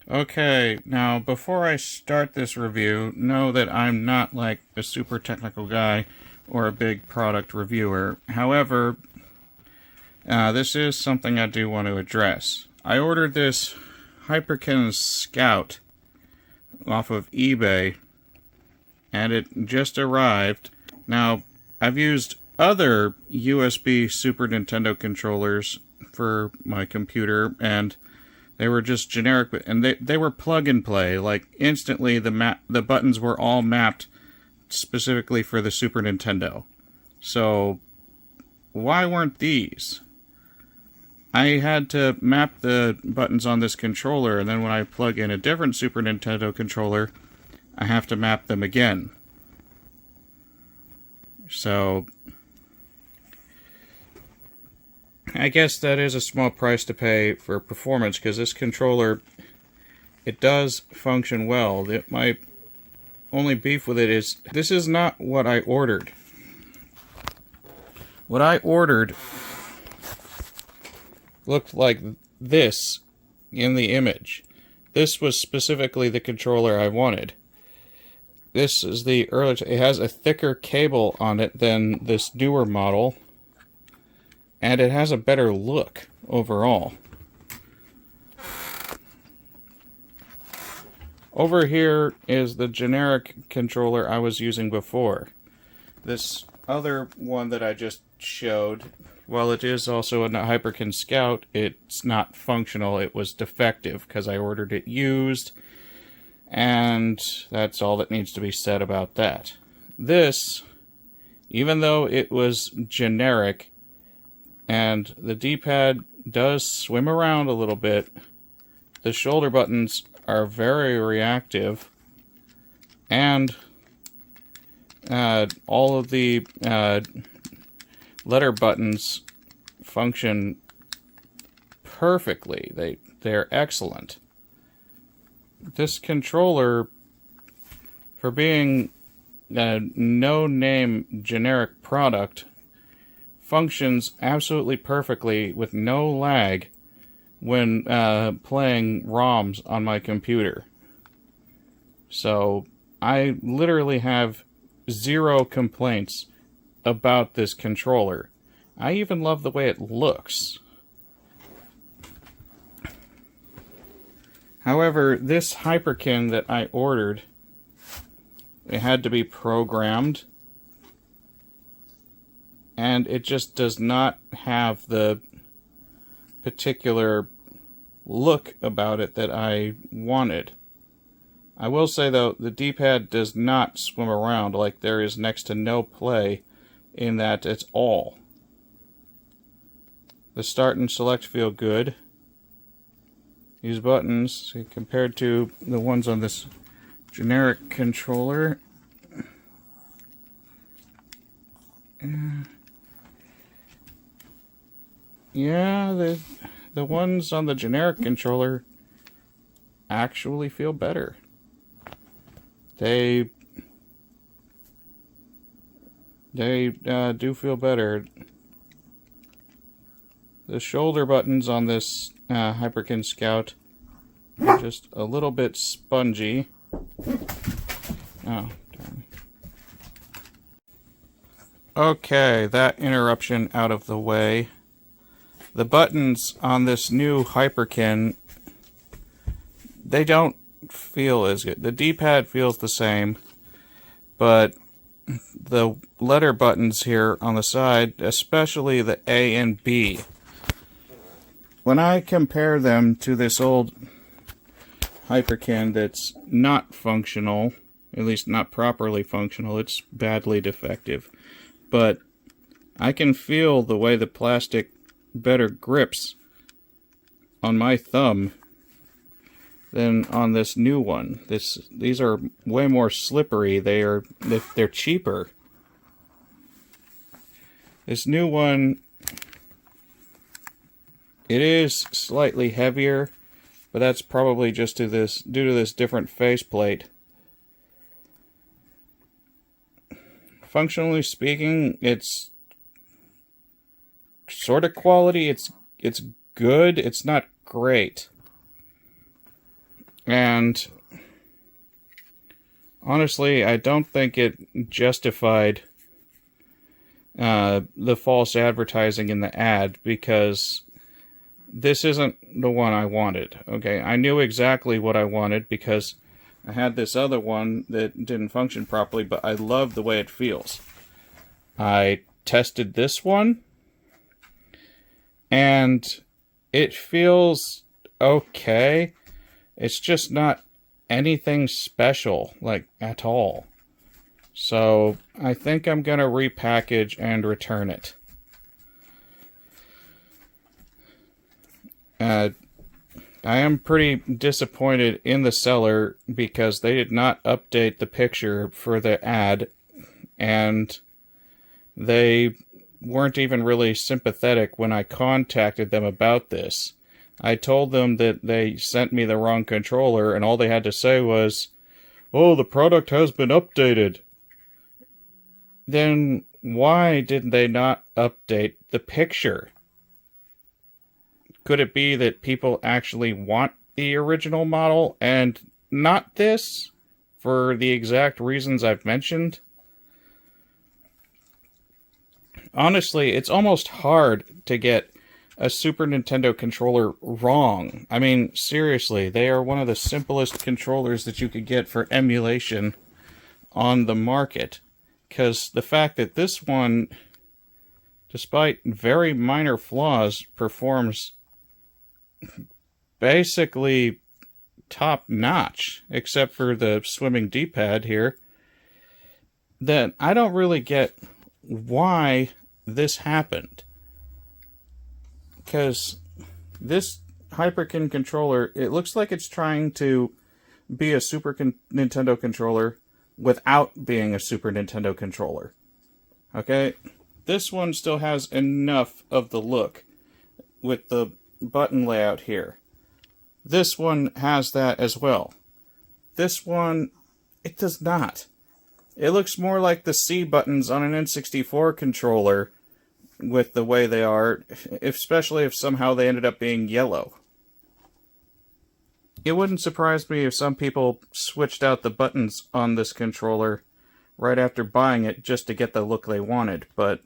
Okay, now before I start this review, know that I'm not like a super technical guy or a big product reviewer. However, this is something I do want to address. I ordered this Hyperkin Scout off of eBay, and it just arrived. Now, I've used other USB Super Nintendo controllers for my computer, and they were just generic, and they were plug and play. Like, instantly the buttons were all mapped specifically for the Super Nintendo. So, why weren't these? I had to map the buttons on this controller, and then when I plug in a different Super Nintendo controller, I have to map them again. So, I guess that is a small price to pay for performance, because this controller, it does function well. My only beef with it is, this is not what I ordered. What I ordered looked like this in the image. This was specifically the controller I wanted. This is the earlier. It has a thicker cable on it than this newer model, and it has a better look overall. Over here is the generic controller I was using before. This other one that I just showed, while it is also a Hyperkin Scout, it's not functional. It was defective because I ordered it used, and that's all that needs to be said about that. This, even though it was generic, and the D-pad does swim around a little bit, the shoulder buttons are very reactive, and all of the letter buttons function perfectly. They're excellent. This controller, for being a no-name generic product, functions absolutely perfectly with no lag when playing ROMs on my computer. So I literally have zero complaints about this controller. I even love the way it looks. However, this Hyperkin that I ordered, it had to be programmed, and it just does not have the particular look about it that I wanted. I will say, though, the D-pad does not swim around. Like, there is next to no play in that at all. The start and select feel good. These buttons, compared to the ones on this generic controller, yeah, the ones on the generic controller actually feel better. They do feel better. The shoulder buttons on this Hyperkin Scout are just a little bit spongy. Oh, darn. Okay, that interruption out of the way. The buttons on this new Hyperkin, they don't feel as good. The D-pad feels the same, but the letter buttons here on the side, especially the A and B, when I compare them to this old Hyperkin that's not functional, at least not properly functional, it's badly defective, but I can feel the way the plastic better grips on my thumb than on this new one. These are way more slippery. They're cheaper. This new one, it is slightly heavier, but that's probably just due to this different faceplate. Functionally speaking, it's sort of quality. It's good. It's not great. And honestly, I don't think it justified the false advertising in the ad, because this isn't the one I wanted. Okay, I knew exactly what I wanted because I had this other one that didn't function properly, but I love the way it feels. I tested this one, and it feels okay. It's just not anything special, like, at all. So I think I'm going to repackage and return it. I am pretty disappointed in the seller because they did not update the picture for the ad, and they weren't even really sympathetic when I contacted them about this. I told them that they sent me the wrong controller, and all they had to say was, "Oh, the product has been updated." Then why did they not update the picture? Could it be that people actually want the original model and not this, for the exact reasons I've mentioned? Honestly, it's almost hard to get a Super Nintendo controller wrong. I mean, seriously, they are one of the simplest controllers that you could get for emulation on the market. Because the fact that this one, despite very minor flaws, performs basically top-notch, except for the swimming D-pad here, that I don't really get why this happened. Because this Hyperkin controller, it looks like it's trying to be a Super Nintendo controller without being a Super Nintendo controller. Okay? This one still has enough of the look with the button layout here. This one has that as well. This one, it does not. It looks more like the C buttons on an N64 controller with the way they are, especially if somehow they ended up being yellow. It wouldn't surprise me if some people switched out the buttons on this controller right after buying it just to get the look they wanted, but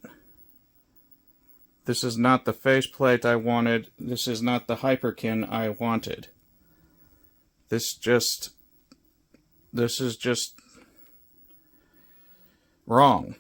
this is not the faceplate I wanted. This is not the Hyperkin I wanted. This is just wrong.